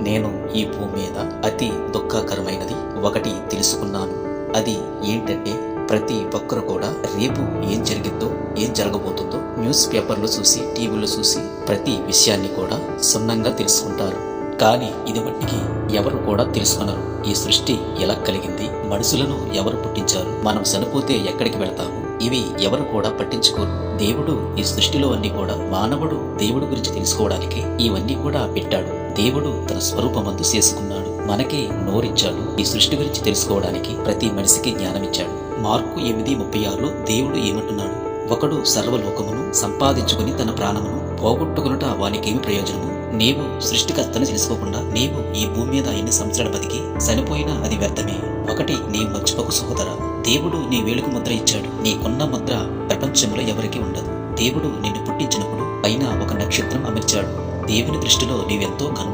నేను ఈ భూమి మీద అతి దుఃఖకరమైనది ఒకటి తెలుసుకున్నాను. అది ఏంటంటే, ప్రతి ఒక్కరు కూడా రేపు ఏం జరిగిద్దో, ఏం జరగబోతుందో న్యూస్ పేపర్లో చూసి, టీవీలో చూసి ప్రతి విషయాన్ని కూడా క్షుణ్ణంగా తెలుసుకుంటారు. కానీ ఇది మట్టికి ఎవరు కూడా తెలుసుకున్నారు. ఈ సృష్టి ఎలా కలిగింది, మనుషులను ఎవరు పుట్టించారు, మనం చనిపోతే ఎక్కడికి వెళతాము, ఇవి ఎవరు కూడా పట్టించుకోరు. దేవుడు ఈ సృష్టిలో అన్ని కూడా మానవుడు దేవుడు గురించి తెలుసుకోవడానికి ఇవన్నీ కూడా పెట్టాడు. దేవుడు తన స్వరూపమందు చేసుకున్నాడు. మనకి నోరిచ్చాడు. ఈ సృష్టి గురించి తెలుసుకోవడానికి ప్రతి మనిషికి జ్ఞానం ఇచ్చాడు. మార్కు 8:36లో దేవుడు ఏమంటున్నాడు? ఒకడు సర్వలోకమును సంపాదించుకుని తన ప్రాణమును పోగొట్టుకునుట వానికేమి ప్రయోజనము? నీవు సృష్టికర్తను తెలుసుకోకుండా నీవు ఈ భూమి మీద ఎన్ని సంవత్సరాలు బతికి చనిపోయినా అది వ్యర్థమే. ఒకటి నీవు మర్చిపోకు సహోదరా, దేవుడు నీ వేలుకు ముద్ర ఇచ్చాడు. నీకున్న ముద్ర ప్రపంచంలో ఎవరికీ ఉండదు. దేవుడు నిన్ను పుట్టించినప్పుడు పైన ఒక నక్షత్రం అమర్చాడు. దేవుని దృష్టిలో నీవెంతో